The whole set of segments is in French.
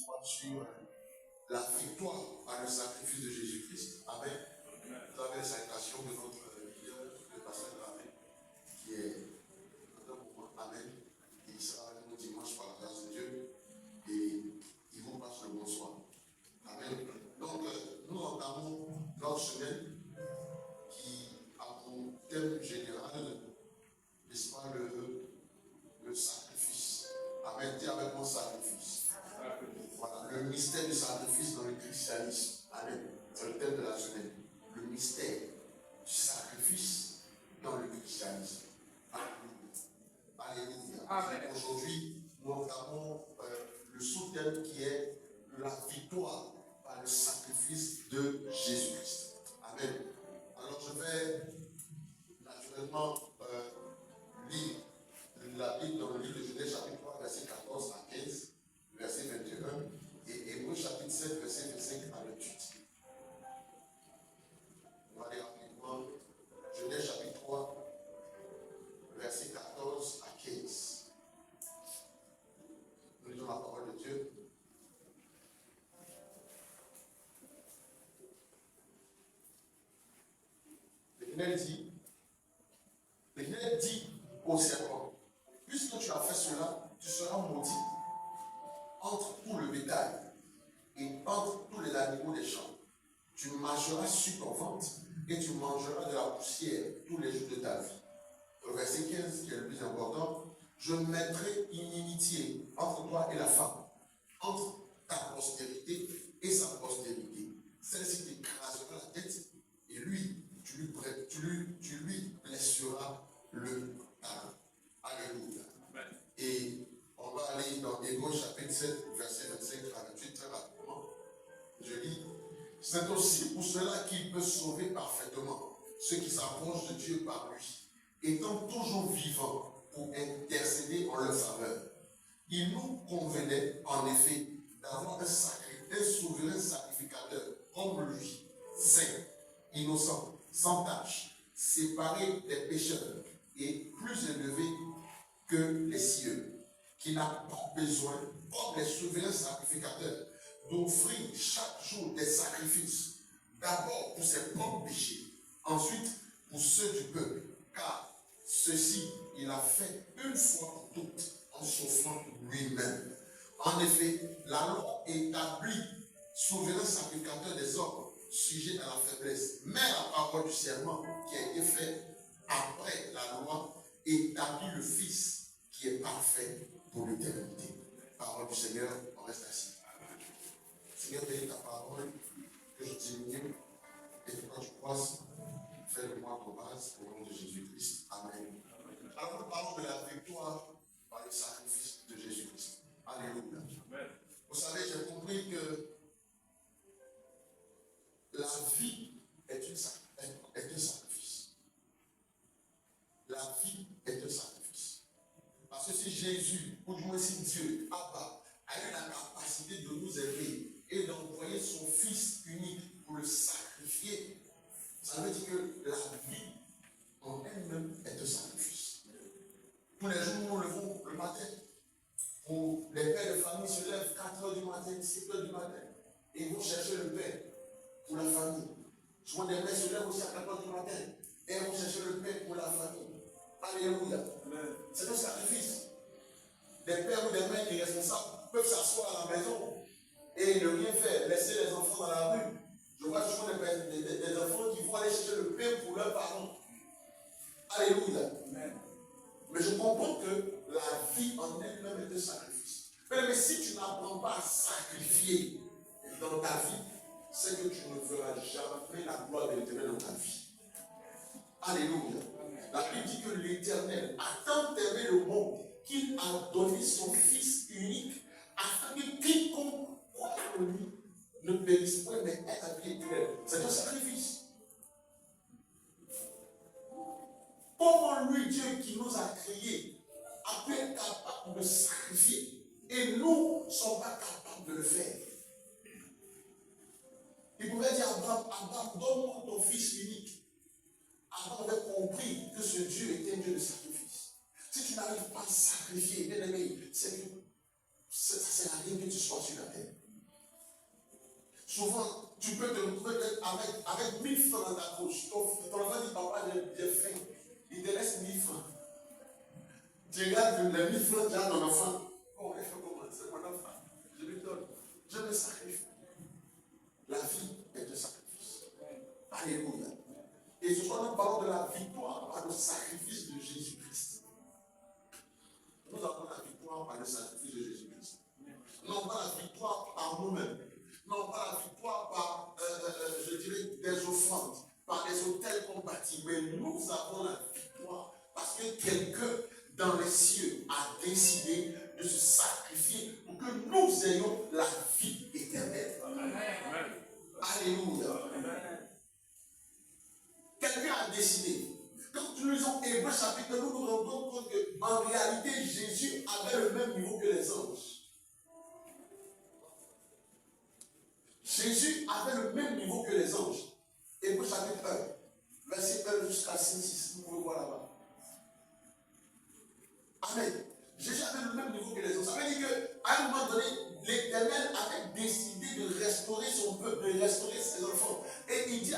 croit sur la victoire par le sacrifice de Jésus-Christ. Amen. Vous avez la salutation de notre leader, le pasteur Amen, qui est dans un moment. Amen. Il sera avec nous dimanche par la grâce de Dieu et il vous passe le bonsoir. Amen. Donc, nous entamons notre semaine qui a pour thème général, n'est-ce pas, le sacrifice. Amen. Dis avec moi sacrifice. Voilà, le mystère du sacrifice dans le christianisme. Amen. C'est le thème de la semaine. Le mystère du sacrifice dans le christianisme. Alléluia. Alléluia. Aujourd'hui, nous entamons le sous-thème qui est la victoire par le sacrifice de Jésus-Christ. Amen. Alors je vais naturellement lire la Bible dans le livre de Genèse chapitre 3, verset 14 à 15, verset 21, et Hébreux chapitre 7, verset 25 à 28. On va aller rapidement. Genèse chapitre 3, verset 14 à 15. Nous lisons la parole de Dieu. L'Éternel dit au serpent, puisque tu as fait cela, tu seras maudit entre tout le bétail et entre tous les animaux des champs. Tu marcheras sur ton ventre et tu mangeras de la poussière tous les jours de ta vie. Au verset 15, qui est le plus important, je mettrai une inimitié entre toi et la femme, entre ta postérité et sa postérité. Celle-ci t'écrasera la tête et lui, tu lui blesseras le talon. Alléluia. Amen. Et on va aller dans Hébreux chapitre 7, verset 25 à 28 très rapidement. Je lis. C'est aussi pour cela qu'il peut sauver parfaitement ceux qui s'approchent de Dieu par lui, étant toujours vivant pour intercéder en leur faveur. Il nous convenait en effet d'avoir un souverain sacrificateur comme lui, saint, innocent, sans tache, séparé des pécheurs et plus élevé que les cieux, qui n'a pas besoin, comme les souverains sacrificateurs, d'offrir chaque jour des sacrifices, d'abord pour ses propres péchés, ensuite pour ceux du peuple, car ceci il a fait une fois pour toutes en s'offrant lui-même. En effet, la loi établit souverain sacrificateur des hommes, sujet à la faiblesse, mais la parole du serment qui a été faite après la loi établit le Fils qui est parfait pour l'éternité. Parole du Seigneur, on reste assis. Seigneur, bénis ta parole, que je diminue et que quand tu croisses, fais de moi ton base au nom de Jésus-Christ. Amen. Alors nous parlons de la victoire par le sacrifice de Jésus-Christ. Alléluia. Amen. Vous savez, j'ai compris que la vie est un sacrifice. La vie est un sacrifice. Parce que si Jésus, ou du moins si Dieu, Abba, a eu la capacité de nous aimer et d'envoyer son Fils unique pour le sacrifier, ça veut dire que la vie en elle-même est un sacrifice. Tous les jours, nous nous levons le matin. Où les pères de famille se lèvent 4 heures du matin, 6 heures du matin, et ils vont chercher le pain pour la famille. Souvent, des mères se lèvent aussi à 4 heures du matin, et ils vont chercher le pain pour la famille. Alléluia. C'est un sacrifice. Des pères ou des mères irresponsables peuvent s'asseoir à la maison et ne rien faire, laisser les enfants dans la rue. Je vois souvent des enfants qui vont aller chercher le pain pour leurs parents. Alléluia. Mais je comprends que la vie en elle-même est un sacrifice. Mais si tu n'apprends pas à sacrifier dans ta vie, c'est que tu ne feras jamais la gloire de l'Éternel dans ta vie. Alléluia. La Bible dit que l'Éternel a tant aimé le monde qu'il a donné son Fils unique afin que quiconque croit en lui ne périsse point mais ait la vie éternelle. C'est un sacrifice. Comment lui, Dieu qui nous a créés, a pu être capable de sacrifier et nous ne sommes pas capables de le faire? Il pouvait dire à Abraham, donne-moi ton Fils unique. Abraham avait compris que ce Dieu était un Dieu de sacrifice. Si tu n'arrives pas à sacrifier, bien aimé, c'est que ça ne sert à rien que tu sois sur la terre. Souvent, tu peux te retrouver avec 1000 francs dans ta poche. Ton enfant dit, papa, j'ai faim. Il te laisse 1000 francs. Tu regardes les 1000 francs, tu as ton enfant. Oh, il faut comment? C'est mon enfant. Je lui donne. Je me sacrifie. La vie est un sacrifice. Alléluia. Et ce soir, nous parlons de la victoire par le sacrifice de Jésus-Christ. Nous avons la victoire par le sacrifice de Jésus-Christ. Non pas la victoire par nous-mêmes. Non pas la victoire par, je dirais, des offrandes, par les hôtels qu'on bâtit. Mais nous avons la victoire parce que quelqu'un dans les cieux a décidé de se sacrifier pour que nous ayons la vie éternelle. Amen. Alléluia. Amen. Quelqu'un a décidé. Quand nous lisons Hébreux chapitre, nous nous rendons compte qu'en réalité, Jésus avait le même niveau que les anges. Jésus avait le même niveau que les anges. Hébreux chapitre 1, verset 1 jusqu'à 6, vous pouvez voir là-bas. Amen. Jésus avait le même niveau que les autres. Ça veut dire qu'à un moment donné, l'Éternel avait décidé de restaurer son peuple, de restaurer ses enfants. Et il dit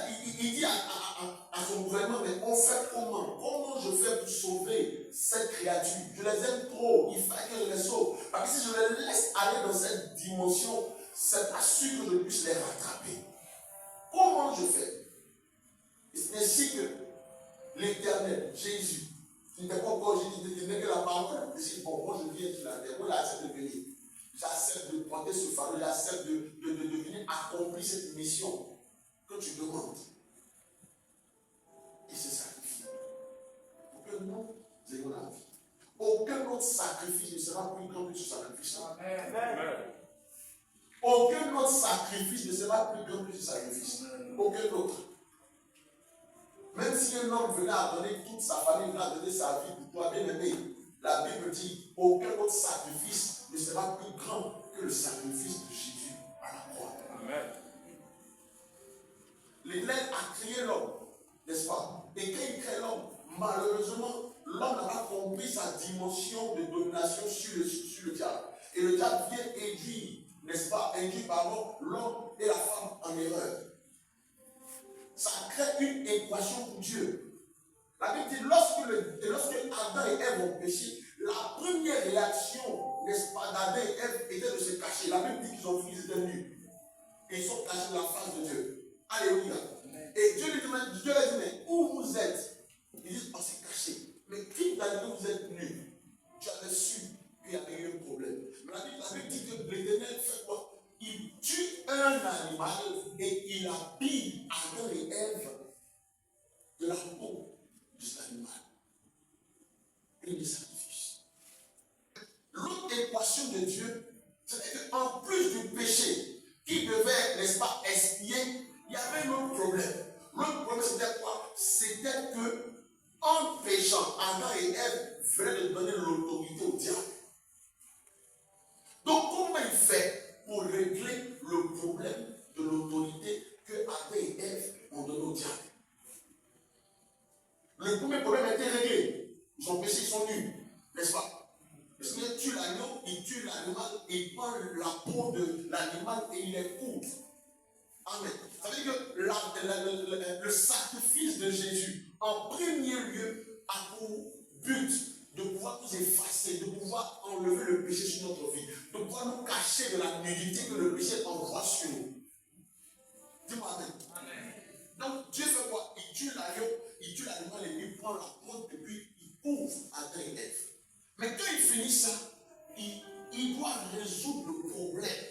à son gouvernement, mais on fait comment? Comment je fais pour sauver cette créature? Je les aime trop, il faut que je les sauve. Parce que si je les laisse aller dans cette dimension, c'est pas sûr que je puisse les rattraper. Comment je fais? C'est ainsi que l'Éternel, Jésus, il n'est pas encore Jésus, il n'est que la parole. Il dit, bon, moi je viens sur la terre, moi j'accepte de venir. J'accepte de porter ce fardeau, j'accepte de venir accomplir cette mission que tu demandes. Il se sacrifie pour que nous ayons la vie. Aucun autre sacrifice ne sera plus grand que ce sacrifice-là. Aucun autre sacrifice ne sera plus grand que ce sacrifice. Aucun autre. Même si un homme venait à donner toute sa famille, venait à donner sa vie pour toi, bien aimé, la Bible dit aucun autre sacrifice ne sera plus grand que le sacrifice de Jésus à la croix. Amen. L'Éternel a créé l'homme, n'est-ce pas? Et quand il crée l'homme, malheureusement, l'homme n'a pas compris sa dimension de domination sur le diable. Et le diable vient induire, n'est-ce pas? Induire, pardon, l'homme et la femme en erreur. Ça crée une équation pour Dieu. La Bible dit, lorsque Adam et Ève ont péché, la première réaction, n'est-ce pas, d'Adam et Ève était de se cacher. La Bible dit qu'ils ont fini, ils étaient nus. Et ils sont cachés dans la face de Dieu. Alléluia. Et Dieu leur dit, mais où vous êtes? Ils disent, on s'est caché. Mais qui t'a dit que vous êtes nus? Tu avais su qu'il y avait eu un problème. Mais la Bible dit que l'Éternel fait quoi? Il tue un animal et il habille Adam et Ève de la peau de cet animal. Et il sacrifie. L'autre équation de Dieu, c'est qu'en plus du péché qui devait, n'est-ce pas, expier, il y avait un autre problème. L'autre problème, c'était quoi? C'était que, en péchant, Adam et Ève venaient de donner l'autorité au diable. Donc, comment il fait pour régler le problème de l'autorité que Adam et Ève ont donné au diable? Le premier problème a été réglé. Ils ont péché, ils sont nus, n'est-ce pas? Le Seigneur tue l'agneau, il tue l'animal, il prend la peau de l'animal et il les couvre. Amen. Ça veut dire que le sacrifice de Jésus, en premier lieu, a pour but de pouvoir nous effacer, de pouvoir enlever le péché sur notre vie, de pouvoir nous cacher de la nudité que le péché envoie sur nous. Dis-moi Amen. Amen. Donc Dieu fait quoi? Il tue l'agneau, il tue l'animal et il prend la peau et puis il couvre Adam et Ève. Mais quand il finit ça, il doit résoudre le problème.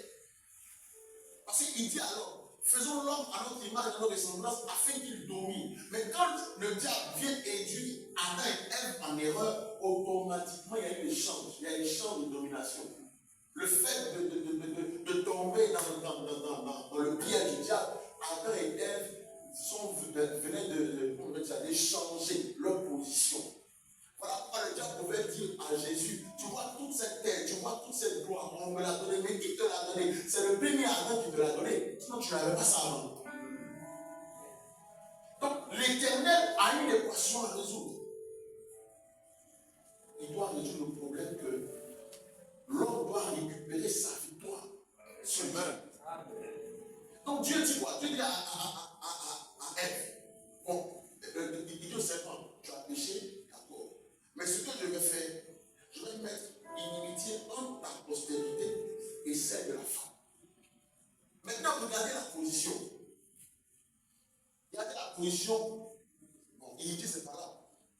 Parce qu'il dit alors, faisons l'homme à notre image et à notre ressemblance afin qu'il domine. Mais quand le diable vient induire Adam et Ève en erreur, automatiquement il y a une échange, il y a un échange de domination. Le fait de tomber dans le piège du diable, Adam et Ève venaient d'échanger leur position. Voilà pourquoi le diable pouvait dire à Jésus, tu vois toute cette terre, tu vois toute cette gloire, on me l'a donné, mais qui te l'a donné? C'est le premier Adam qui te l'a donné, sinon tu n'avais pas ça avant. Donc l'Éternel a une équation à résoudre. Il doit résoudre le problème que l'homme doit récupérer sa victoire sur Dieu. Donc Dieu dit quoi? Dieu dit à Ève, bon, il dit au serpent, tu as péché, d'accord. Mais ce que je vais faire, je vais mettre inimitié entre ta postérité et celle de la femme. Maintenant, regardez la position. Regardez la position. Bon, inimitié, c'est pas là.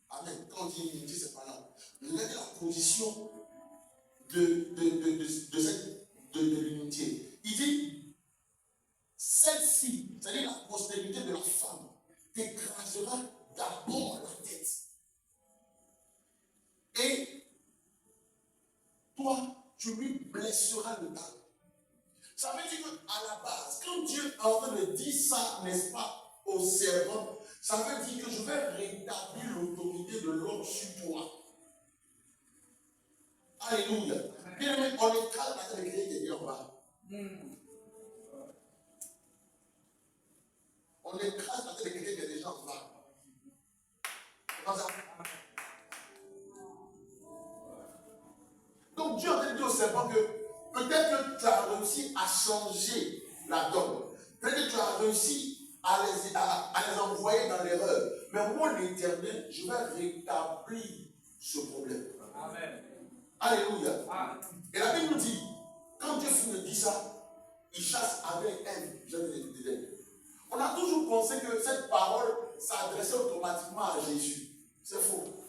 Amen. Quand on dit inimitié, c'est pas là. Regardez la position de l'unité. Il dit, celle-ci, c'est-à-dire la postérité de la femme, t'écrasera d'abord la tête. Et toi, tu lui blesseras le talon. Ça veut dire qu'à la base, quand Dieu est en train de dire ça, n'est-ce pas, au serpent, ça veut dire que je vais rétablir l'autorité de l'homme sur toi. Alléluia. Bien aimé, on écrase la tête de quelqu'un qui est en bas. On écrase la tête de quelqu'un qui est déjà en bas. C'est pas ça. Donc Dieu a dit au serpent que peut-être que tu as réussi à changer la donne. Peut-être que tu as réussi à les envoyer dans l'erreur. Mais moi, l'Éternel, je vais rétablir ce problème. Amen. Alléluia. Amen. Et la Bible nous dit, quand Dieu finit de dire ça, il chasse avec elle. On a toujours pensé que cette parole s'adressait automatiquement à Jésus. C'est faux.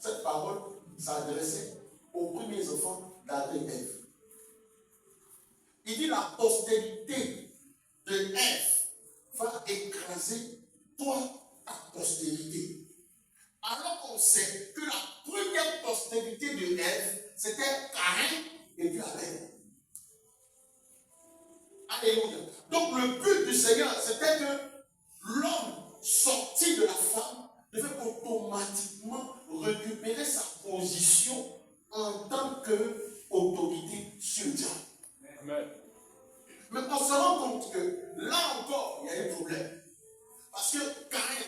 Cette parole s'adressait aux premiers enfants d'Adam et Ève. Il dit la postérité de Ève va écraser toi, ta postérité. Alors qu'on sait que la première postérité de Ève, c'était Caïn et puis Abel. Alléluia. Donc le but du Seigneur, c'était que l'homme sorti de la femme devait automatiquement récupérer sa position en tant qu'autorité sur Dieu. Amen. Mais on se rend compte que là encore, il y a un problème. Parce que Caïn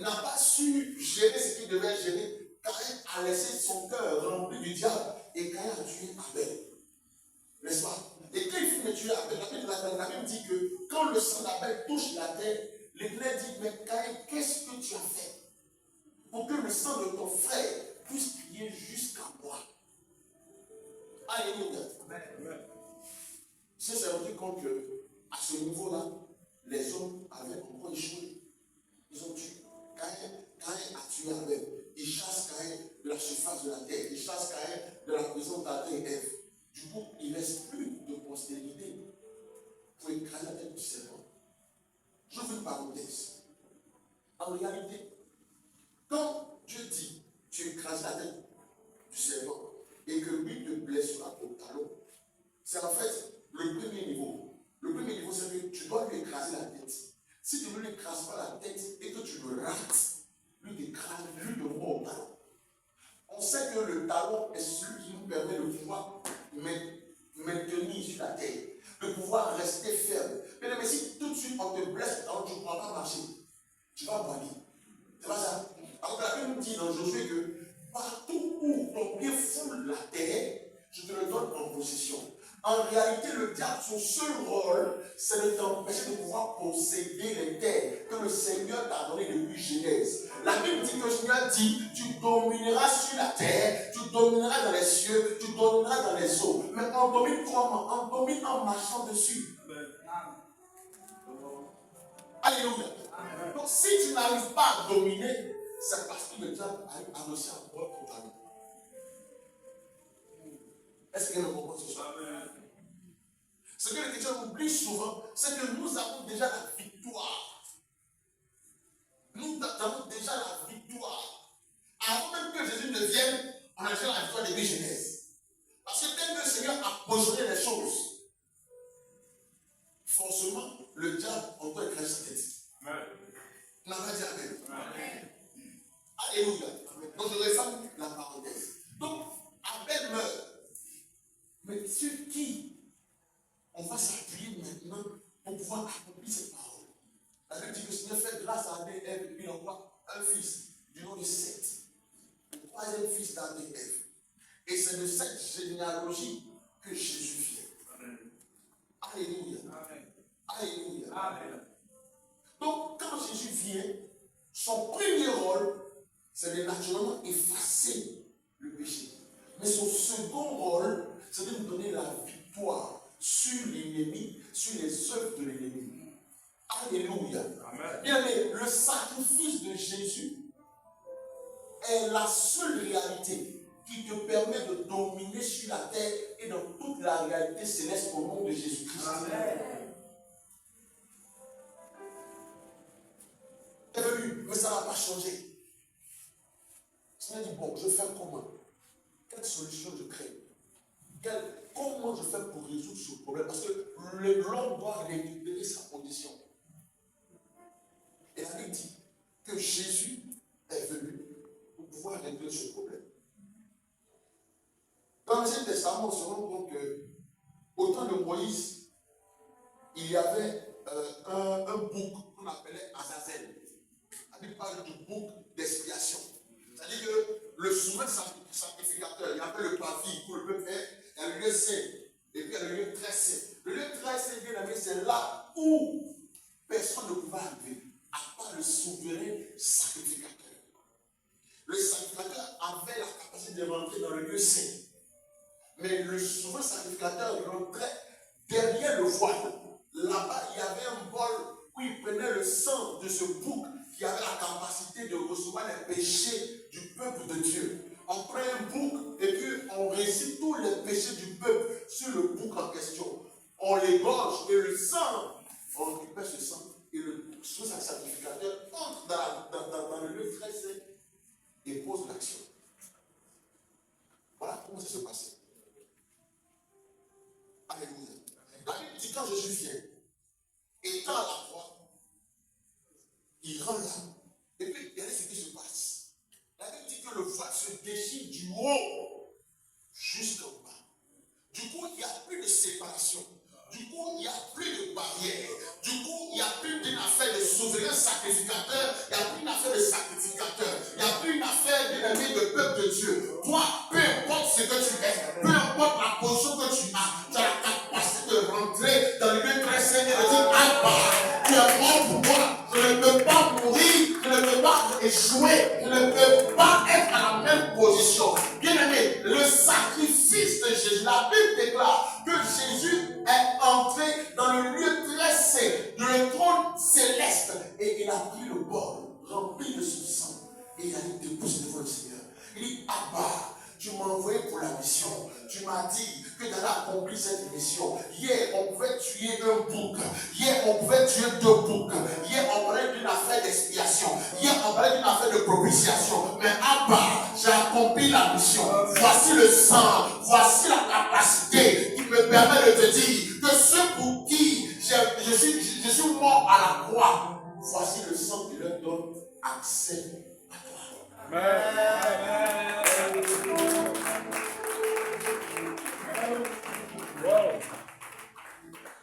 n'a pas su gérer ce qu'il devait gérer. Caïn a laissé son cœur rempli du diable et Caïn a tué Abel. N'est-ce pas? Et quand il finit de tuer Abel, la Bible dit que quand le sang d'Abel touche la terre, l'Éternel dit, mais Caïn, qu'est-ce que tu as fait pour que le sang de ton frère puisse crier jusqu'à moi? Alléluia. Amen. Si c'est rendu compte qu'à ce niveau-là, les hommes avaient encore échoué. Ils ont tué. Caïn a tué Abel. Il chasse Caïn de la surface de la terre. Il chasse Caïn de la prison d'Adam et Ève. Du coup, il ne reste plus de postérité pour écraser la tête du serpent. Je fais une parenthèse. En réalité, quand Dieu dit tu écrases la tête du serpent et que lui te blessera au talon, c'est en fait le premier niveau. Le premier niveau, c'est que tu dois lui écraser la tête. Si tu ne lui écrases pas la tête et que tu le rates, lui t'écrase, lui te mord au talon. On sait que le talon est celui qui nous permet de pouvoir maintenir sur la terre, de pouvoir rester ferme. Mais si tout de suite on te blesse, alors tu ne pourras pas marcher, tu vas boiter. C'est pas ça. Alors la Bible nous dit dans Josué que partout où ton pied foule la terre, je te le donne en possession. En réalité, le diable, son seul rôle, c'est de t'empêcher de pouvoir posséder les terres que le Seigneur t'a données depuis Genèse. La Bible dit que le Seigneur dit, tu domineras sur la terre, tu domineras dans les cieux, tu domineras dans les eaux. Mais on domine comment? On domine en marchant dessus. Alléluia. Donc si tu n'arrives pas à dominer, c'est parce que le diable a réussi à prendre ton talon. Est-ce que vous comprenez ce soir? Ce que les chrétiens oublient souvent, c'est que nous avons déjà la victoire. Nous avons déjà la victoire. Avant même que Jésus ne vienne, on a déjà la victoire depuis Genèse. Parce que dès que le Seigneur a positionné les choses, forcément, le diable, on doit écraser sa tête. Amen. On n'a pas dit Amen. Amen. Alléluia. Donc je referme la parenthèse. Donc, Abel meurt. Mais sur qui on va s'appuyer maintenant pour pouvoir accomplir cette parole? La Bible dit que le Seigneur fait grâce à Adam et Ève et puis il envoie un fils du nom de Seth. troisième fils d'Adam et Ève. Et c'est de cette généalogie que Jésus vient. Alléluia. Alléluia. Amen. Donc, quand Jésus vient, son premier rôle, c'est de naturellement effacer le péché. Mais son second rôle, c'est de nous donner la victoire sur l'ennemi, sur les œuvres de l'ennemi. Alléluia. Amen. Bien, mais le sacrifice de Jésus est la seule réalité qui te permet de dominer sur la terre et dans toute la réalité céleste au nom de Jésus-Christ. Amen. Est venu, mais ça n'a pas changé. Il a dit, bon, je fais comment? Quelle solution je crée? Comment je fais pour résoudre ce problème? Parce que l'homme doit récupérer sa condition. Et la Bible dit que Jésus est venu pour pouvoir régler ce problème. Dans l'Ancien Testament, on se rend compte qu'au temps de Moïse, il y avait un bouc qu'on appelait Azazel. La Bible parle du bouc d'expiation. C'est-à-dire que le souverain sacrificateur, il y avait le pavis pour le peuple faire, il y a le lieu saint, et puis il y a le lieu très saint. Le lieu très saint, bien aimé, c'est là où personne ne pouvait arriver, à part le souverain sacrificateur. Le sacrificateur avait la capacité de rentrer dans le lieu saint. Mais le souverain sacrificateur rentrait derrière le voile. Là-bas, il y avait un bol où il prenait le sang de ce bouc qui avait la capacité de recevoir les péchés du peuple de Dieu. On prend un bouc et puis on récite tous les péchés du peuple sur le bouc en question. On l'égorge et le sang, on récupère ce sang et le sacrificateur entre dans le lieu très saint et pose l'action. Voilà comment ça se passait. Alléluia. La Bible dit quand Jésus vient, étant à la croix, il rentre là. Et puis, regardez ce qui se passe. La Bible dit que le voile se déchire du haut jusqu'en bas. Du coup, il n'y a plus de séparation. Du coup, il n'y a plus de barrière. Du coup, il n'y a plus d'une affaire de souverain sacrificateur. Il n'y a plus une affaire de sacrificateur. Il n'y a plus une affaire d'ennemi de peuple de Dieu. Toi, peu importe ce que tu es, peu importe la position que tu as la capacité de rentrer dans le lieu très saint et de dire, Abba, tu es mort pour moi. Je ne peux pas mourir, je ne peux pas échouer, je ne peux pas être à la même position. Bien aimé, le sacrifice de Jésus, la Bible déclare que Jésus est entré dans le lieu très saint, le trône céleste, et il a pris le bol rempli de son sang, et il a été déposé devant le Seigneur. Il dit, Abba, tu m'as envoyé pour la mission. Tu m'as dit que tu allais accomplir cette mission. Hier, on pouvait tuer un bouc. Hier, on pouvait tuer deux boucs. Hier, on parlait d'une affaire d'expiation. Hier, on parlait d'une affaire de propitiation. Mais Abba, j'ai accompli la mission. Voici le sang. Voici la capacité qui me permet de te dire que ceux pour qui je suis mort à la croix, voici le sang qui leur donne accès à toi. Amen. Wow.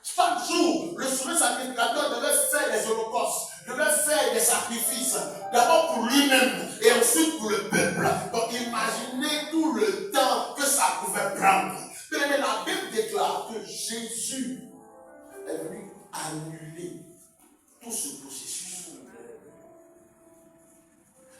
Chaque jour, le souverain sacrificateur devait faire des holocaustes, devait faire des sacrifices, d'abord pour lui-même et ensuite pour le peuple. Donc imaginez tout le temps que ça pouvait prendre. Mais la Bible déclare que Jésus est venu annuler tout ce processus.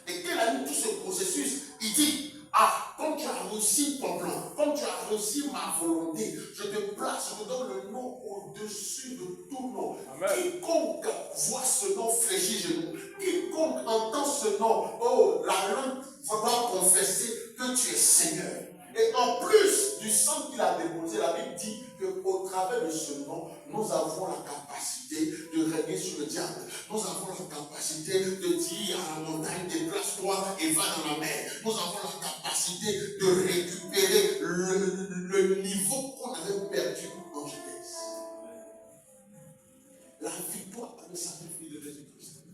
Et qu'il a eu tout ce processus, il dit, ah, comme tu as réussi ton plan, comme tu as réussi ma volonté, je te place, je te donne le nom au-dessus de tout nom. Amen. Quiconque voit ce nom fléchit genoux, quiconque entend ce nom, oh, la langue va confesser que tu es Seigneur. Et en plus du sang qu'il a déposé, la Bible dit qu'au travers de ce nom, nous avons la capacité de régner sur le diable. Nous avons la capacité de dire à la montagne, déplace-toi et va dans la mer. Nous avons la capacité de récupérer le niveau qu'on avait perdu en jeunesse. La victoire par le sacrifice de Jésus-Christ.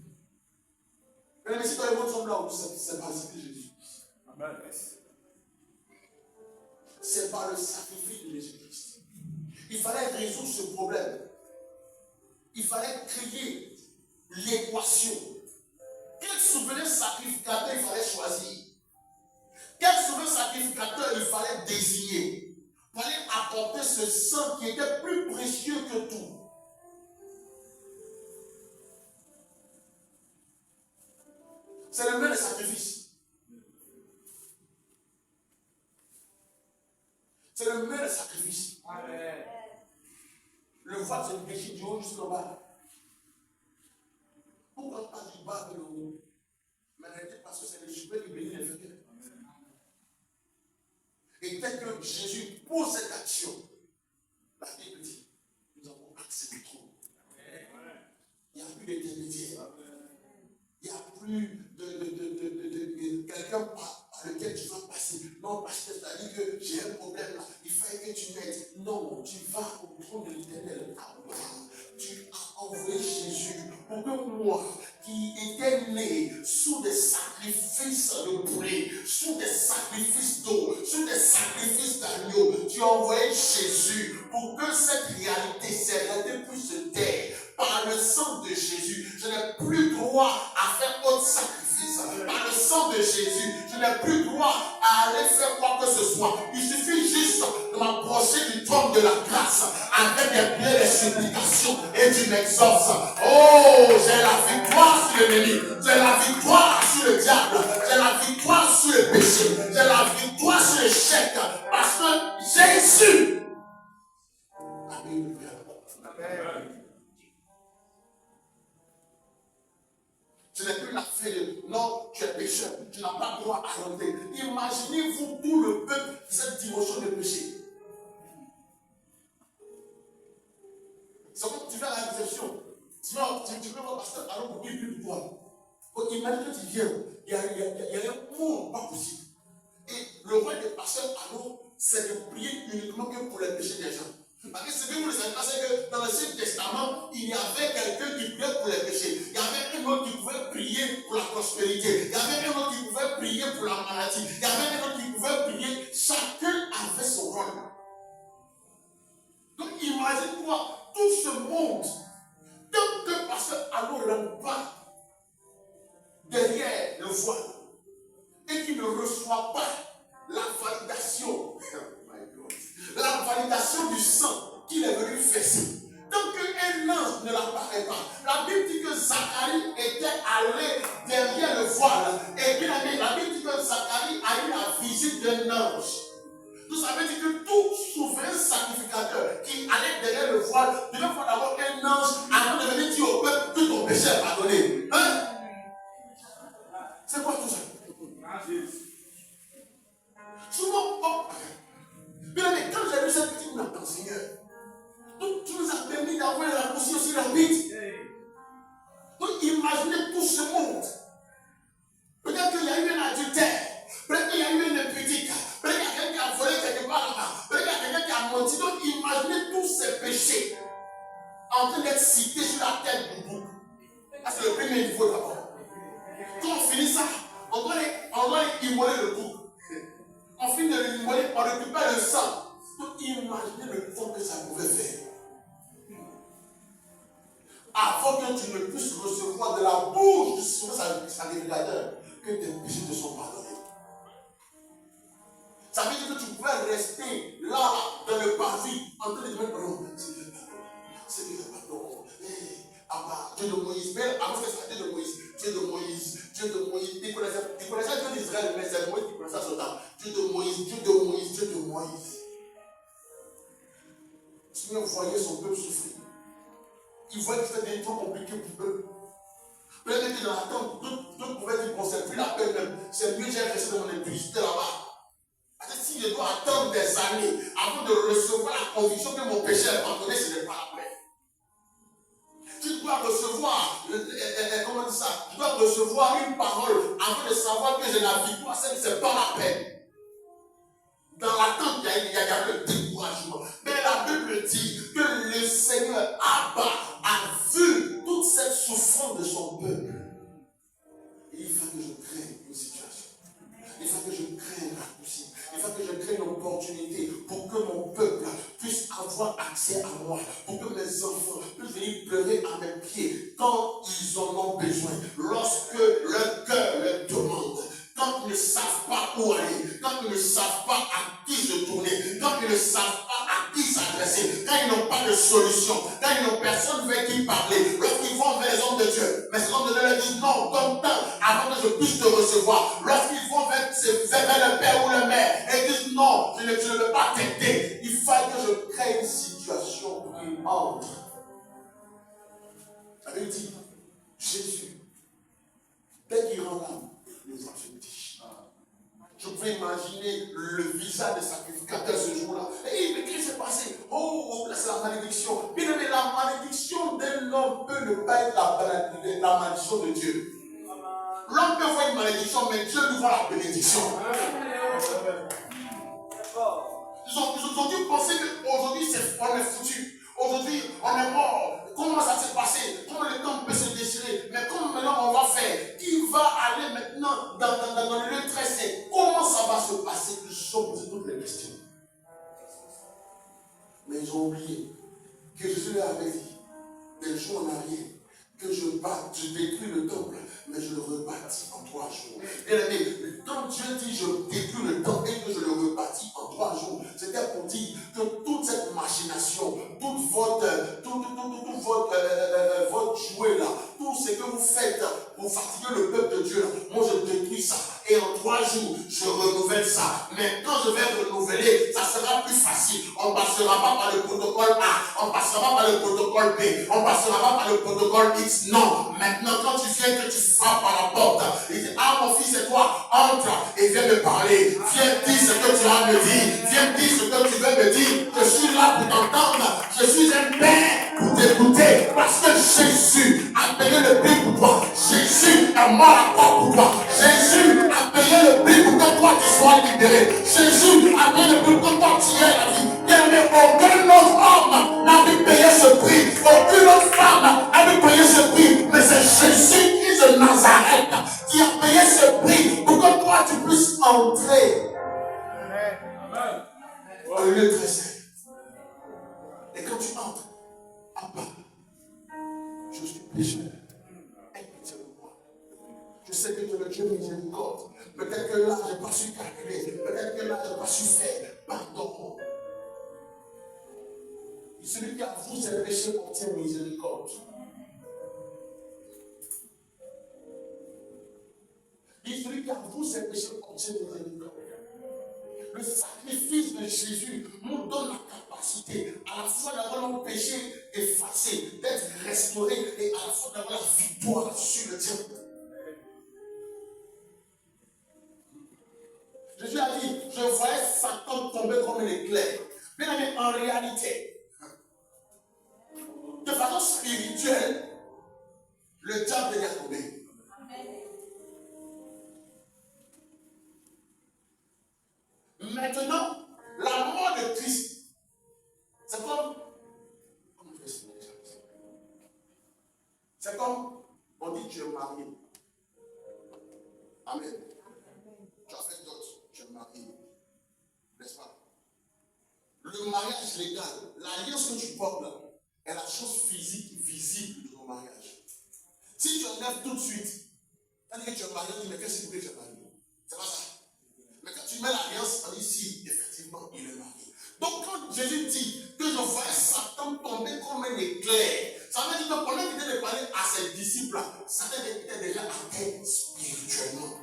Mais si les mots sont là, c'est par le sacrifice de Jésus-Christ. Amen. C'est par le sacrifice de Jésus-Christ. Il fallait résoudre ce problème. Il fallait créer l'équation. Quel souverain sacrificateur il fallait choisir? Quel souverain sacrificateur il fallait désigner pour aller apporter ce sang qui était plus précieux que tout. C'est le meilleur sacrifice. C'est le meilleur sacrifice. Amen. Le voile, c'est le péché du haut jusqu'au bas. Pourquoi pas du bas que le haut? Mais en réalité, parce que c'est le super qui bénit les fainéants. Et dès que Jésus pose cette action, la Bible dit, nous avons accès au trône. Il n'y a plus d'intermédiaire. Il n'y a plus de quelqu'un par lequel tu vas passer. Non, parce que ça dit que j'ai un problème là. Il fallait que tu m'aides. Non, tu vas au trône de l'Éternel. Tu as envoyé Jésus pour que moi, qui étais né sous des sacrifices de poulet, sous des sacrifices d'eau, sous des sacrifices d'agneau, tu as envoyé Jésus pour que cette réalité puisse se taire. Par le sang de Jésus, je n'ai plus droit à faire autre sacrifice. Par le sang de Jésus, je n'ai plus droit à aller faire quoi que ce soit. Il suffit juste de m'approcher du trône de la grâce avec des prières, des supplications et d'une exauce. Oh, j'ai la victoire sur l'ennemi, j'ai la victoire sur le diable, j'ai la victoire sur le péché, j'ai la victoire sur l'échec parce que Jésus a mis une prière. Amen. Ce n'est plus l'affaire de non, tu es pécheur, tu n'as pas droit à rentrer. Imaginez-vous tout le peuple cette dimension de péché. C'est comme tu vas à la réception. Tu veux voir pasteur, alors pour qu'il prie pour toi. Imagine que tu viens, il y a un monde pas possible. Et le rôle des pasteurs, alors, c'est de prier uniquement que pour les péchés des gens. Parce que ce que vous ne savez pas, c'est que dans l'Ancien Testament, il y avait quelqu'un qui priait pour les péchés. Il y avait un autre qui pouvait prier pour la prospérité. Il y avait un autre qui pouvait prier pour la maladie. Il y avait un autre qui pouvait prier. Chacun avait son rôle. Donc imagine-toi tout ce monde. Tant que pasteur Allo ne rentre pas derrière le voile et qu'il ne reçoit pas la validation. La validation du sang qu'il est venu verser. Tant qu'un ange ne l'apparaît pas. La Bible dit que Zacharie était allé derrière le voile. Et bien la Bible dit que Zacharie a eu la visite d'un ange. Donc ça veut dire que tout souverain sacrificateur qui allait derrière le voile devait avoir d'abord un ange avant de venir dire au peuple que ton péché est pardonné. Hein? C'est quoi tout ça? Souvent, mais quand j'ai vu cette petite note dans Seigneur, donc tu nous as permis d'avoir la conscience aussi rapide. Donc imaginez tout ce monde. Peut-être qu'il y a eu un adultère, peut-être qu'il y a eu une impudique, peut-être qu'il y a quelqu'un qui a volé quelque part là-bas, peut-être qu'il y a quelqu'un qui a menti. Donc imaginez tous ces péchés en train d'être cités sur la tête du bouc. C'est le premier niveau d'abord. Quand on finit ça, on doit les immoler le bouc. On finit de l'immoler, on récupère le sang. Donc imaginez le temps que ça pouvait faire. Avant que tu ne puisses recevoir de la bouche du sacrificateur que tes péchés te sont pardonnés. Ça veut dire que tu pouvais rester là, dans le parvis, en train de dire pardon. C'est Dieu pardon. Dieu de Moïse. Mais avant que ça, Dieu de Moïse. Dieu de Moïse. Dieu de Moïse. Il connaissait Dieu d'Israël, mais c'est Moïse qui connaissait son temps. Dieu de Moïse, Dieu de Moïse, Dieu de Moïse. Le Seigneur voyait son peuple souffrir. Il voyait que c'était trop compliqué pour eux. Peut-être que dans l'attente, d'autres pouvaient dire bon, c'est plus la peine même. C'est mieux, j'ai resté dans mon église, là-bas. Parce que si je dois attendre des années avant de recevoir la conviction que mon péché est pardonné, ce n'est pas la peine. Tu dois recevoir, comment dire ça? Tu dois recevoir une parole avant de savoir que j'ai la victoire, c'est pas la peine. Dans l'attente, il y a le découragement. Mais la Bible dit que le Seigneur Abba a vu toute cette souffrance de son peuple. Et il faut que je crée une situation. Il faut que je crée un raccourci. Il faut que je crée une opportunité pour que mon peuple puisse avoir accès à moi. Pour que mes enfants puissent venir pleurer à mes pieds quand ils en ont besoin. Lorsque leur cœur leur demande. Quand quand ils ne savent pas où aller, quand ils ne savent pas à qui se tourner, quand ils ne savent pas à qui s'adresser, quand ils n'ont pas de solution, quand ils n'ont personne vers qui parler, lorsqu'ils vont vers les hommes de Dieu, mais ces hommes de Dieu leur disent non, donne temps avant que je puisse te recevoir. Lorsqu'ils vont vers le père ou le mère et disent non, je ne veux pas t'aider, il faut que je crée une situation pour qu'ils entrent. Ça veut dire, Jésus, dès qu'il rend l'âme, les anges se déchirent. Je peux imaginer le visage des sacrificateurs ce jour-là. Et mais qu'est-ce qui s'est passé? Oh, c'est la malédiction. Bien aimé, la malédiction d'un homme peut ne pas être la malédiction de Dieu. L'homme peut voir une malédiction, mais Dieu lui voit la bénédiction. Ils ont dû penser qu'aujourd'hui, on est foutu. Aujourd'hui, on est mort. Comment ça s'est passé? Comment le temps peut se déchirer? Mais comment maintenant on va faire? Qui va aller maintenant dans le lieu très saint? Comment ça va se passer? Ils se sont posés toutes les questions. Mais ils ont oublié que Jésus leur avait dit, des jours en arrière, que je détruis le temple, mais je le rebâtis en 3 jours. Et quand Dieu dit je détruis le temple et que je le rebâtis en 3 jours, c'était pour dire que toute cette machination, toute votre jouet là, tout ce que vous faites pour fatiguer le peuple de Dieu là, moi je détruis ça. Et en 3 jours, je renouvelle ça. Mais quand je vais renouveler, ça sera plus facile. On ne passera pas par le protocole A, on ne passera pas par le protocole B, on ne passera pas par le protocole X. Non. Maintenant, quand tu viens, que tu frappes à la porte, il dit, ah mon fils et toi, entre et viens me parler. Viens dire ce que tu as à me dire. Viens dire ce que tu veux me dire. Je suis là pour t'entendre. Je suis un père pour t'écouter. Parce que Jésus a payé le prix pour toi. Jésus est mort à croix pour toi. Jésus a payé le prix pour que toi tu sois libéré. Jésus a payé le prix pour que toi tu aies la vie. Bien-aimé, aucun autre homme n'a pu payer ce prix. Aucune autre femme n'a pu payer ce prix. Mais c'est Jésus-Christ de Nazareth qui a payé ce prix pour que toi tu puisses entrer dans le lieu très saint. Et quand tu entres, Abba, je suis pécheur. Aie pitié de moi. Je sais que tu es le Dieu miséricorde. Peut-être que là, je n'ai pas su calculer. Peut-être que là, je n'ai pas su faire. Pardon. Et celui qui avoue ses péchés obtient miséricorde. Et celui qui avoue ses péchés obtient miséricorde. Le sacrifice de Jésus nous donne la capacité à la fois d'avoir nos péchés effacés, d'être restaurés et à la fois d'avoir la victoire sur le diable. Jésus a dit, je voyais Satan tomber comme un éclair. Bien aimé, en réalité, de façon spirituelle, le diable est tombé. Maintenant, la mort de Christ, c'est comme, comment je vais expliquer ça? C'est comme, on dit tu es marié. Amen. Tu as fait d'autres, tu es marié. N'est-ce pas? Le mariage légal, l'alliance que tu portes là, est la chose physique visible de ton mariage. Si tu enlèves tout de suite, c'est-à-dire que tu es marié, tu dis mais qu'est-ce que tu es marié? C'est pas ça. Mais quand tu mets l'alliance, on dit si, effectivement, il est marié. Donc quand Jésus dit que je voyais Satan tomber comme un éclair, ça veut dire que pendant qu'il était de parler à ses disciples, Satan était déjà atteint spirituellement.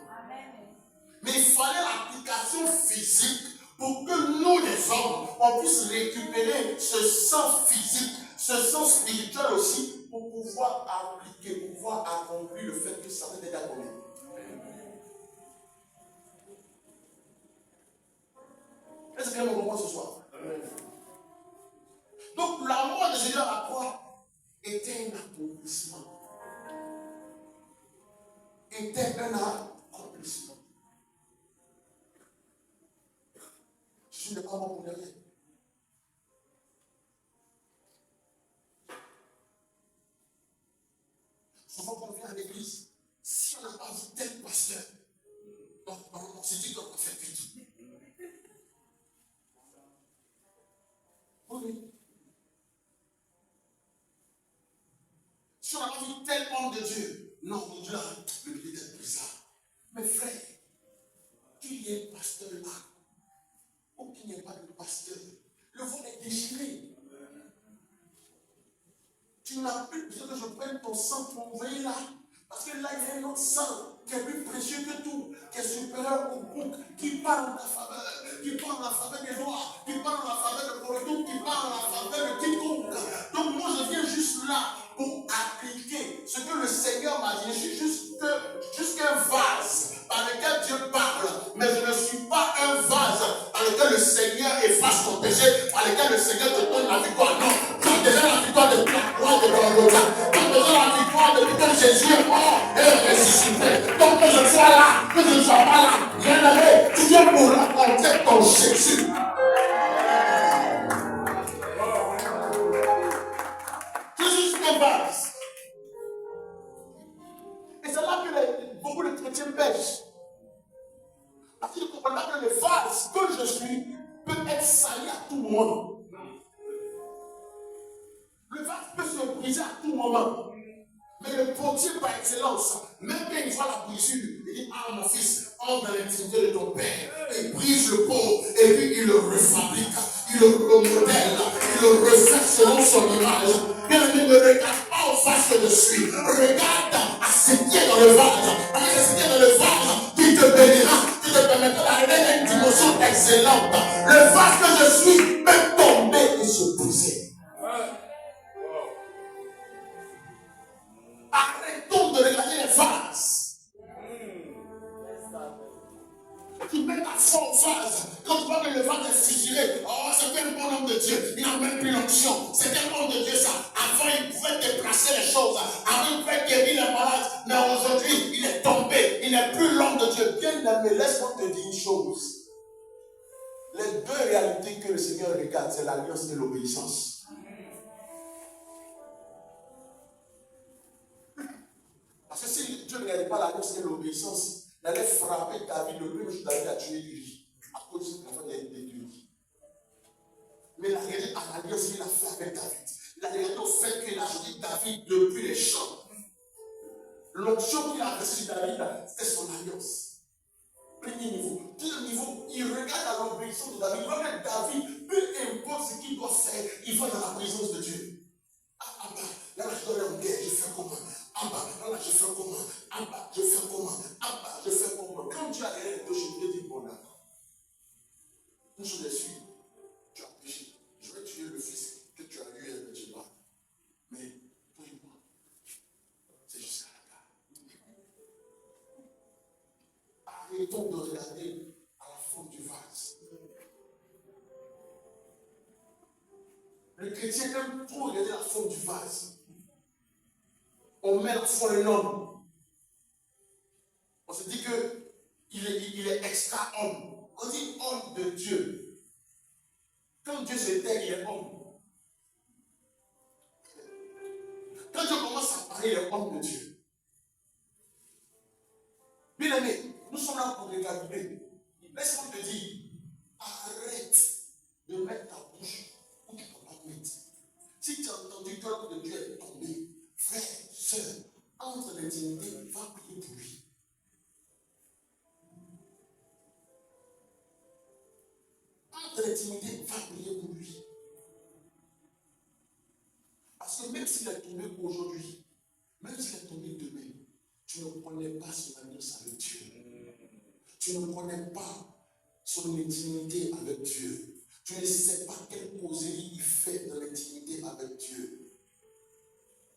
Mais il fallait l'application physique pour que nous, les hommes, on puisse récupérer ce sang physique, ce sang spirituel aussi, pour pouvoir appliquer, pour pouvoir accomplir le fait que Satan était tombé. Est-ce que vous comprenez ce soir? Donc la mort de Jésus à la croix était un accomplissement. Était un accomplissement. Jésus n'est pas mort pour rien. Souvent quand on vient à l'église, si on n'a pas vu tel pasteur, on se dit qu'on va faire vite. Oui. Si on n'a pas vu tel homme de Dieu, non, on dit là, le milieu est bizarre. Mais frère, n'as plus besoin que je prenne ton sang pour envoyer là. Parce que là, il y a un autre sang qui est plus précieux que tout, qui est supérieur au bouc, qui parle en la faveur, qui parle en la faveur des noirs, qui parle en la faveur de Corridor, qui parle en la faveur de quiconque. Donc moi, je viens juste là pour appliquer ce que le Seigneur m'a dit. Je suis juste un vase par lequel Dieu parle, mais je ne suis pas un vase par lequel le Seigneur efface ton péché, par lequel le Seigneur te donne la victoire. Non, tu as déjà la victoire depuis la croix de Golgotha. Tu as déjà la victoire depuis que Jésus est mort et ressuscité. Donc que je sois là, que je ne sois pas là, bien-aimé, tu viens pour rencontrer ton Jésus. Je suis juste un vase. Et c'est là que beaucoup de chrétiens pêchent. Parce qu'ils ne comprennent pas que le vase que je suis peut être sali à tout moment. Le vase peut se briser à tout moment. Mais le potier par excellence, même quand il voit la brisure, il dit: ah mon fils, entre dans l'intimité de ton père. Il brise le pot et puis il le refabrique, il le remodèle, il le refait selon son image. Bien aimé, ne regarde pas au vase que je suis, regarde à ce qui est dans le vase. Parce que ce qui est dans le vase, qui te bénira, qui te permettra d'arriver à une dimension excellente. Le vase que je suis peut tomber et se briser. Arrêtons de regarder les vases. Tu mets ta foi au vase. Quand tu vois que le vase est fissuré, oh, c'est quel bon homme de Dieu. Il n'a même plus l'onction. C'est quel homme de Dieu ça. Avant, il pouvait déplacer les choses. Avant, il pouvait guérir les malades. Mais aujourd'hui, il est tombé. Il n'est plus l'homme de Dieu. Bien aimé, laisse-moi te dire une chose. Les deux réalités que le Seigneur regarde, c'est l'alliance et l'obéissance. Parce que si Dieu ne regardait pas l'alliance et l'obéissance, il allait frapper David. Le premier jour, David a tué Uri à cause de la fin des Uri. Mais il a regardé à l'alliance qu'il a fait avec David. Il a regardé au fait qu'il a choisi David depuis les champs. L'onction qu'il a reçue sur David, c'était son alliance. Premier niveau. Deuxième niveau, il regarde à l'obéissance de David. Il voit que David, peu importe ce qu'il doit faire, il va dans la présence de Dieu. Ah bah, là je dois aller en guerre, je fais comment? Ah bah, là je fais comment? Ah bah, je fais comment? Ah bah, je fais comment? Quand tu as derrière les deux, je te dis: bon d'accord. Une chose est sûre, tu as péché. Je vais tuer le fils que tu as eu avec Jéhovah. Mais toi et moi, c'est jusqu'à la gare. Arrêtons de regarder à la forme du vase. Le chrétien aime trop regarder la forme du vase. On met la foi en l'homme. On se dit qu'il est extra-homme. On dit homme de Dieu. Quand Dieu se tait, il est homme. Quand Dieu commence à parler, il est homme de Dieu. Bien aimé, nous sommes là pour récapituler. Laisse-moi te dire, arrête de mettre ta bouche où tu ne peux pas mettre. Si tu as entendu que l'homme de Dieu est tombé, frère, soeur, entre l'intimité, va prier pour lui. Entre l'intimité, va prier pour lui. Parce que même s'il est tombé aujourd'hui, même s'il est tombé demain, tu ne connais pas son alliance avec Dieu. Tu ne connais pas son intimité avec Dieu. Tu ne sais pas quelle causerie il fait dans l'intimité avec Dieu.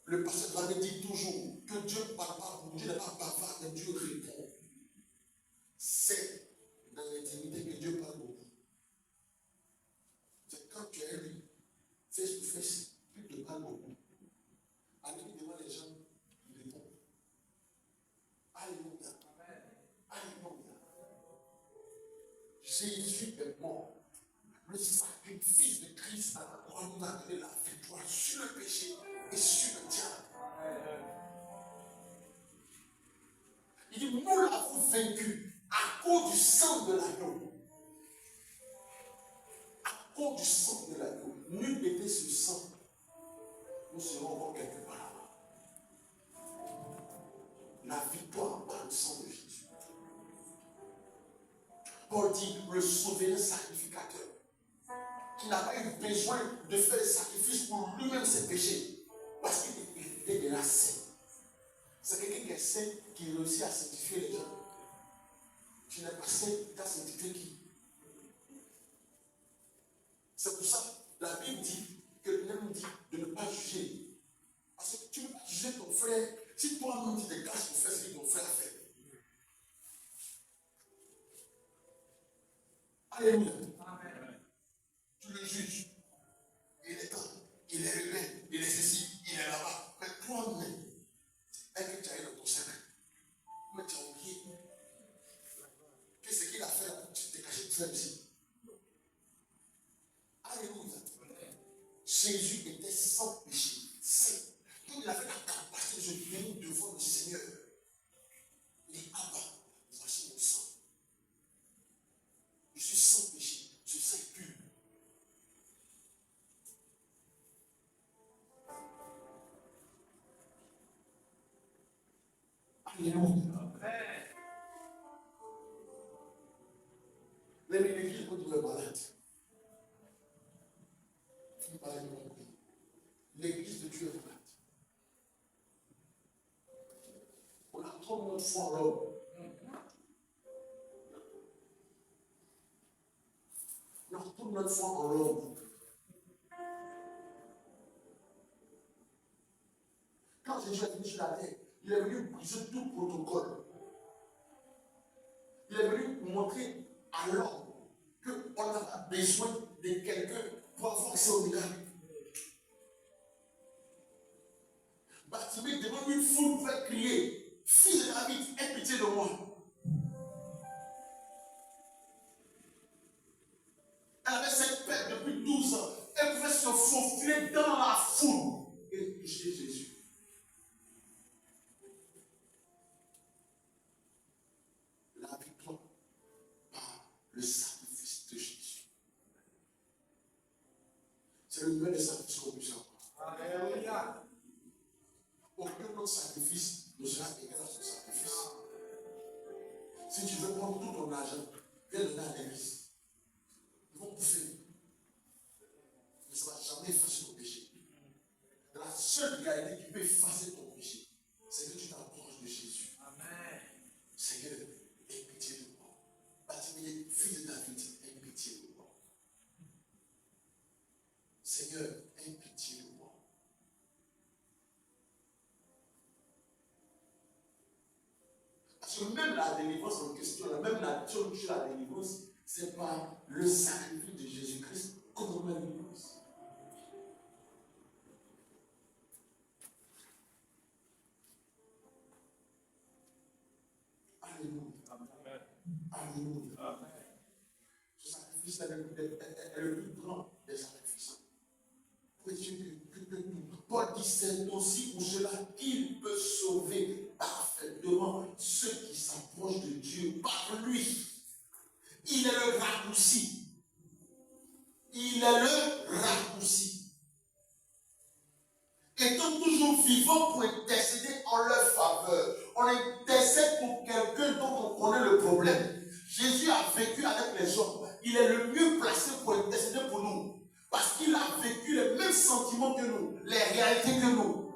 Le pasteur avait dit toujours que Dieu ne parle pas beaucoup. Dieu n'est pas bavard, mais Dieu répond. C'est dans l'intimité que Dieu parle beaucoup. C'est quand tu es lui, face to face, il te parle beaucoup. Allez devant les gens, il répond. Alléluia. Alléluia. Jésus est mort. Le sacrifice de Christ à la croix nous a donné la victoire sur le péché et sur le diable. Il dit: nous l'avons vaincu à cause du sang de l'agneau. À cause du sang de l'agneau. Nul n'était ce sang. Nous serons encore quelque part là-bas. La victoire par le sang de Jésus. Paul dit: le souverain sacrificateur, qui n'a pas eu besoin de faire des sacrifices pour lui-même ses péchés. Parce qu'il était déjà saint. C'est quelqu'un qui est saint qui réussit à sanctifier les gens. Tu n'es pas saint, tu as sanctifié qui? C'est pour ça que la Bible dit que l'homme dit de ne pas juger. Parce que tu ne peux pas juger ton frère. Si toi-même tu te caches pour faire ce que ton frère fait. Alléluia. Amen. Tu le juges. Il est temps, il est rebelle, il est ceci, il est là-bas. Mais toi-même, est-ce que tu as eu dans ton sac? Mais tu as oublié que ce qu'il a fait là, tu t'es caché pour faire ici. Alléluia. Jésus était sans péché, saint. Il avait la capacité de se tenir devant le Seigneur. Il dit, Abba, voici mon sang. Je suis sans péché, je suis pur. Alléluia. L'église peut devenir malade. L'église de Dieu est malade. On a trop notre foi en l'homme. On a trop notre foi en l'homme. Quand Jésus est venu sur la terre, il est venu briser tout protocole. Il est venu montrer à l'homme qu'on a besoin de quelqu'un pour avoir accès au miracle. Bartimée devant une foule pouvait crier, fils de David, aie pitié de moi. Elle avait cette perte depuis 12 ans. Elle pouvait se faufiler dans la foule et toucher Jésus. La victoire par le sacrifice de Jésus. C'est le meilleur des sacrifices qu'on puisse avoir. Alléluia. Aucun autre sacrifice ne sera égal à son sacrifice. Si tu veux prendre tout ton argent, viens donner à l'église. Ils vont bouffer. Mais ça ne va jamais effacer ton péché. La seule réalité qui peut effacer ton péché, c'est que tu t'approches de Jésus. Amen. Seigneur, aie pitié de moi. Bartimée, fils de David, aie pitié de moi. Seigneur, aie pitié de moi. Parce que même la délivrance en question, même la théologie de la délivrance, c'est par le sacrifice de Jésus-Christ contre la délivrance. Alléluia. Alléluia. Ce sacrifice est le plus grand des sacrifices. Paul dit, c'est aussi pour cela qu'il peut sauver parfaitement ceux qui s'approchent de Dieu par lui. Il est le raccourci. Il est le raccourci. Étant toujours vivant pour intercéder en leur faveur. On intercède pour quelqu'un dont on connaît le problème. Jésus a vécu avec les hommes. Il est le mieux placé pour intercéder pour nous. Parce qu'il a vécu les mêmes sentiments que nous, les réalités que nous.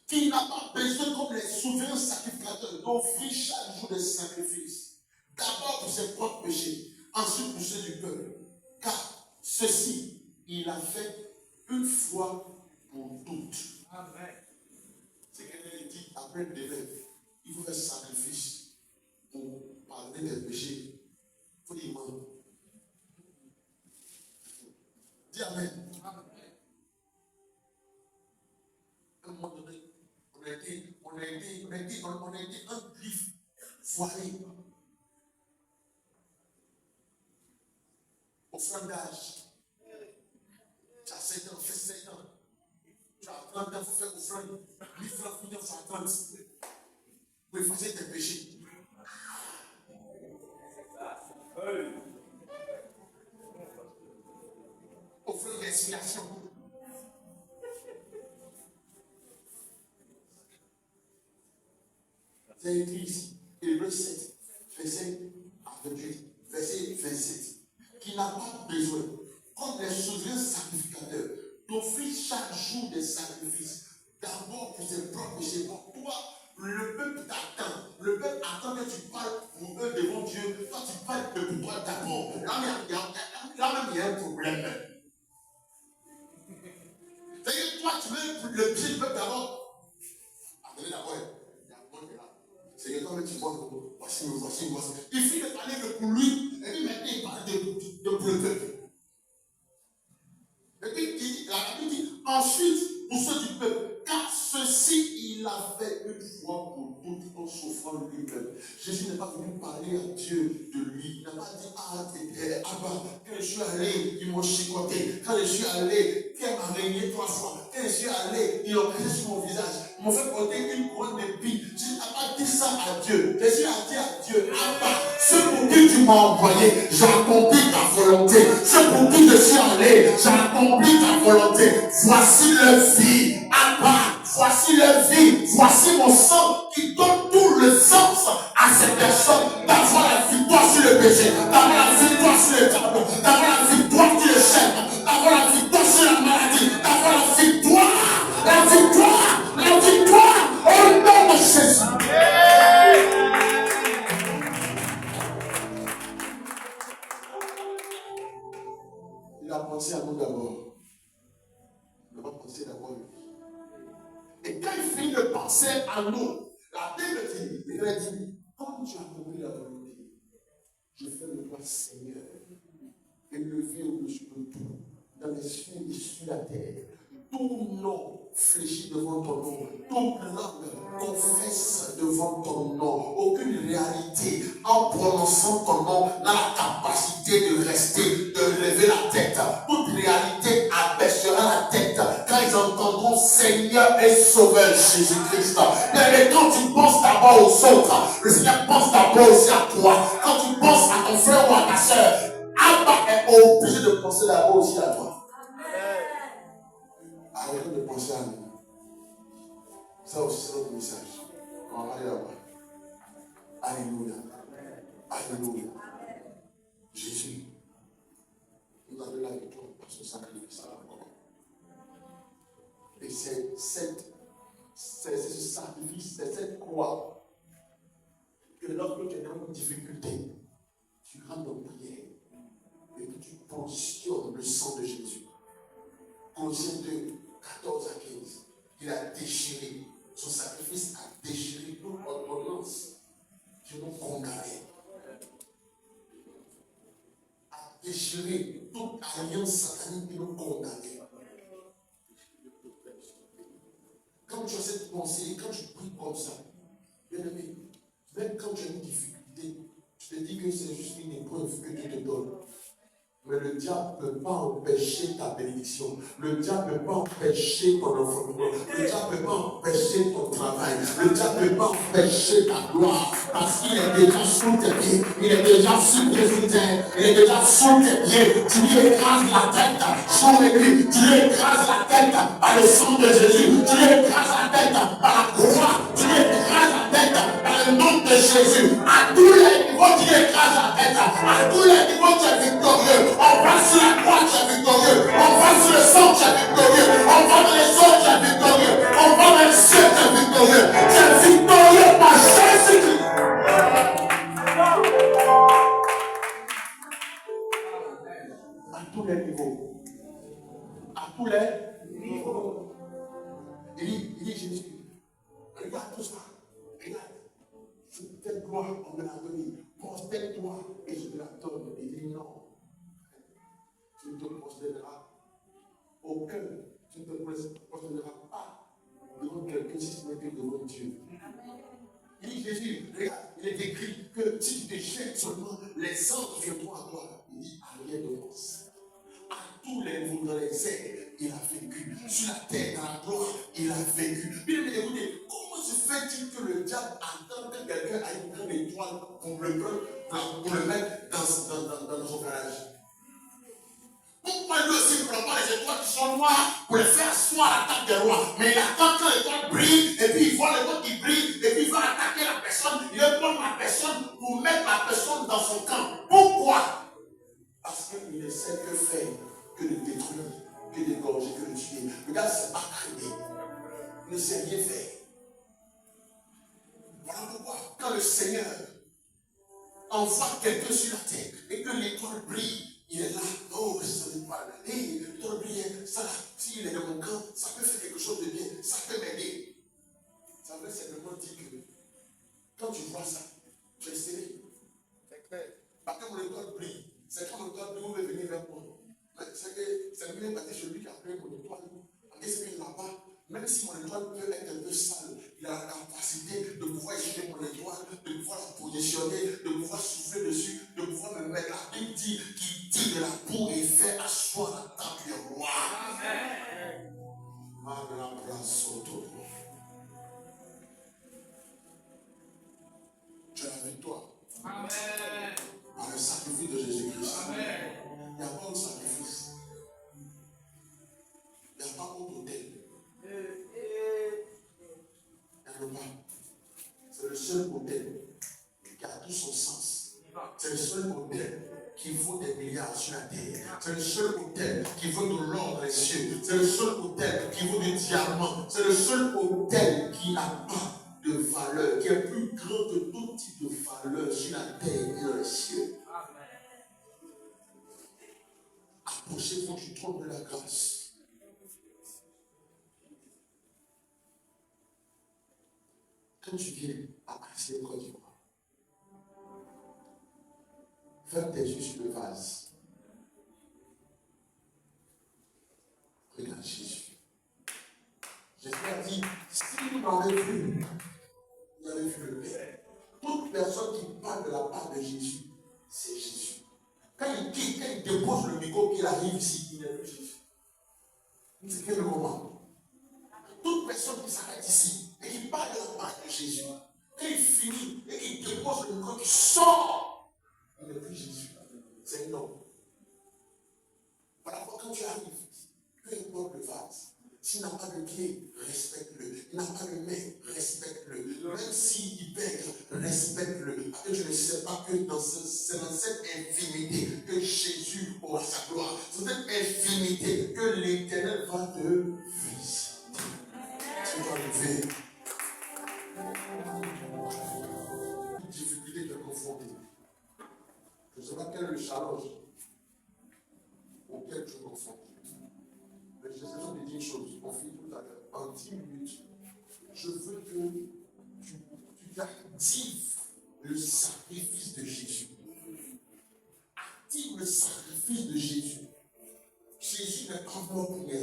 Qui n'a pas besoin, comme les souverains sacrificateurs, d'offrir chaque jour des sacrifices. D'abord pour ses propres péchés, ensuite pour ceux du peuple. Car ceci, il a fait une fois pour toutes. Amen. C'est qu'elle dit après le délai, il faut faire sacrifice pour pardonner des péchés. Il faut dire Amen. Dis Amen. À un moment donné, on a été un griffe foiré. Offrandage. Tu as 7 ans, fais 7 ans. Tu as 30 ans, il faut faire offrande. 1000 francs, il faut faire 30. Pour effacer tes péchés. Offrande d'expiation. C'est écrit ici, Hébreux 7, verset 28, verset qui n'a pas besoin, comme les souverains sacrificateurs, d'offrir chaque jour des sacrifices, d'abord pour ses propres péchés, pour toi, le peuple t'attend. Le peuple attend que tu parles pour eux devant Dieu. Toi, tu parles que pour toi d'abord. Là même, il y a un problème. C'est-à-dire que toi, tu veux le pied du peuple d'abord. Attendez d'abord. Il y a un bon là. C'est que toi-même, tu vois, voici. Il finit de parler que pour lui. Et puis maintenant, il parle de pour le peuple. Et puis, la Bible dit, ensuite, pour ceux du peuple, car ceci, il l'a fait une fois pour toutes en souffrant lui-même. Jésus n'est pas venu parler à Dieu de lui. Il n'a pas dit, Abba, quand je suis allé, ils m'ont chicoté. Quand je suis allé, qu'elle m'a régné 3 fois. Quand je suis allé, ils ont crié sur mon visage. Ils m'ont fait porter une couronne d'épines. Jésus n'a pas dit ça à Dieu. Jésus a dit à Dieu, Abba, ce pour qui tu m'as envoyé, j'ai accompli ta volonté. Ce pour qui je suis allé, j'ai accompli ta volonté. Voici leur vie, Abba, voici leur vie, voici mon sang qui donne tout le sens à ces personnes d'avoir la victoire sur le péché, d'avoir la victoire sur le diable, d'avoir la victoire sur le chef, d'avoir la victoire sur la maladie, d'avoir la victoire au nom de Jésus. Il a pensé à nous d'abord. Il n'a pas pensé d'abord à lui. Et quand il finit de penser à nous, la Bible dit, il a dit, comme tu as compris la volonté, je fais de toi Seigneur, élevé au-dessus de tout, dans les cieux et sur la terre. Tout nom fléchit devant ton nom, toute langue confesse devant ton nom. Aucune réalité, en prononçant ton nom, n'a la capacité de rester, de lever la tête. Toute réalité abaissera la tête quand ils entendront Seigneur et Sauveur Jésus-Christ. Mais quand tu penses d'abord aux autres, le Seigneur pense d'abord aussi à toi. Quand tu penses à ton frère ou à ta soeur, Abba est obligé de penser d'abord aussi à toi. Arrêtons de penser à nous. Ça aussi, c'est notre message. On va aller là-bas. Alléluia. Alléluia. Jésus nous a donné la victoire par son sacrifice à la croix. Et c'est ce sacrifice, c'est cette croix que lorsque tu es dans une difficulté, tu rentres en prière et que tu positionnes le sang de Jésus. Colossiens 2, 14 à 15, il a déchiré, son sacrifice a déchiré toute ordonnance qui nous condamnait, a déchiré toute alliance satanique qui nous condamnait. Quand tu as cette pensée, quand tu pries comme ça, bien aimé, même quand tu as une difficulté, tu te dis que c'est juste une épreuve que Dieu te donne. Mais le diable ne peut pas empêcher ta bénédiction. Le diable ne peut pas empêcher ton enfantement. Le diable ne peut pas empêcher ton travail. Le diable ne peut pas empêcher ta gloire. Parce qu'il est déjà sous tes pieds. Il est déjà sous tes pieds. Il est déjà sous tes pieds. Tu lui écrases la tête sur lui. Tu lui écrases la tête par le sang de Jésus. Tu lui écrases la tête par la croix. Tu lui écrases la tête par le nom de Jésus. À tous les niveaux, tu lui écrases la tête. À tous les niveaux, tu es victorieux. On va sur la croix, tu es victorieux. On va sur le sang, tu es victorieux. On va dans les eaux, tu es victorieux. On va dans le ciel, tu es victorieux. Tu es victorieux par Jésus-Christ. À tous les niveaux. À tous les niveaux. Il dit Jésus, regarde tout ça. Regarde. Cette gloire, on me l'a donnée. Prosterne-toi et je te la donne. Il dit non. Tu ne te prosterneras aucun, tu ne te prosterneras pas devant quelqu'un si ce n'est que devant Dieu. Il dit Jésus, regarde, il est écrit que si tu te jettes seulement, les anges viendront à toi. Il dit à rien de force. À tous les niveaux dans les airs, il a vécu. Sur la terre, dans la gloire, il a vécu. Bien écoutez, comment se fait-il que le diable attend que quelqu'un aille prendre l'étoile pour le mettre dans son garage? Pourquoi lui aussi ne prend pas les étoiles qui sont noires pour les faire asseoir à la table des rois? Mais il attend que l'étoile brille, et puis il voit l'étoile qui brille, et puis il va attaquer la personne. Il va prendre la personne pour mettre la personne dans son camp. Pourquoi? Parce que sait que faire, que de détruire, que d'égorger, que de tuer. Le gars ne sait pas créer. Il ne sait rien faire. Voilà pourquoi, quand le Seigneur envoie quelqu'un sur la terre et que l'étoile brille, il est là. Oh, ça n'est pas. Et l'étoile brille, ça là, s'il est de mon camp, ça peut faire quelque chose de bien, ça peut m'aider. Ça veut simplement dire que quand tu vois ça, tu es serré. C'est clair. Parce que mon étoile brille. C'est quand mon étoile brille, vous pouvez venir vers moi. C'est le même parce que celui qui a pris mon étoile. Qu'est-ce qu'il n'a pas? Même si mon étoile peut être un peu sale, il a la capacité de pouvoir essuyer mon étoile, de pouvoir la positionner, de pouvoir souffler dessus, de pouvoir me mettre. La Bible dit qu'il tire de la boue et fait asseoir la table du roi. Amen. Tu as la victoire. Amen. Par le sacrifice de Jésus-Christ. Amen. Il n'y a pas de sacrifice. Il n'y a pas d'autel. C'est le seul modèle qui a tout son sens. C'est le seul modèle qui vaut des milliards sur la terre. C'est le seul modèle qui vaut de l'or dans les cieux. C'est le seul modèle qui vaut des diamants. C'est le seul modèle qui n'a pas de valeur, qui est plus grand que tout type de valeur sur la terre et dans les cieux. Approchez-vous du trône de la grâce. Quand tu viens à Accès Côte d'Ivoire, ferme tes yeux sur le vase. Regarde Jésus. Jésus a dit, si vous m'avez vu, vous avez vu le Père. Toute personne qui parle de la part de Jésus, c'est Jésus. Quand il dépose le micro, qu'il arrive ici, il n'est plus Jésus. C'est quel moment? Toute personne qui s'arrête ici et qui parle de la part de Jésus, quand il finit et qu'il dépose le micro, qui sort, il n'est plus Jésus. C'est un homme. Voilà pourquoi quand tu arrives, peu importe le vase, s'il n'a pas de pied, respecte-le. Il n'a pas de main, respecte-le. Même s'il bègue, respecte-le. Parce que je ne sais pas que c'est dans cette infinité que Jésus aura sa gloire. C'est dans cette infinité que l'Éternel va te visiter. Tu vas lever. Toute difficulté te confronter. Je ne sais pas quel est le challenge auquel tu es confronté. Mais je sais pas de dire une chose. On finit tout à l'heure. En 10 minutes, je veux que tu actives le sacrifice de Jésus. Active le sacrifice de Jésus. Jésus n'est pas mort pour rien.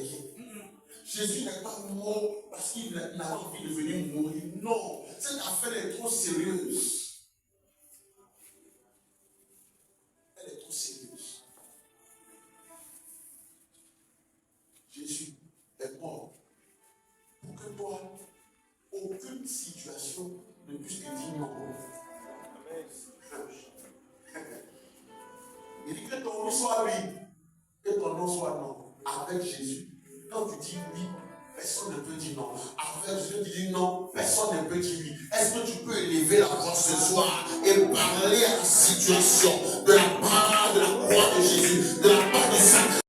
Jésus n'est pas mort parce qu'il n'a pas envie de venir mourir. Non, cette affaire est trop sérieuse. Elle est trop sérieuse. Jésus est mort pour que toi, aucune situation ne puisse te dire non. Il dit que ton nom soit oui, que ton nom soit non. Avec Jésus, quand tu dis oui, personne ne peut dire non. Avec Jésus, tu dis non, personne ne peut dire oui. Est-ce que tu peux élever la voix ce soir et parler à la situation de la part de la croix de Jésus, de la part de sa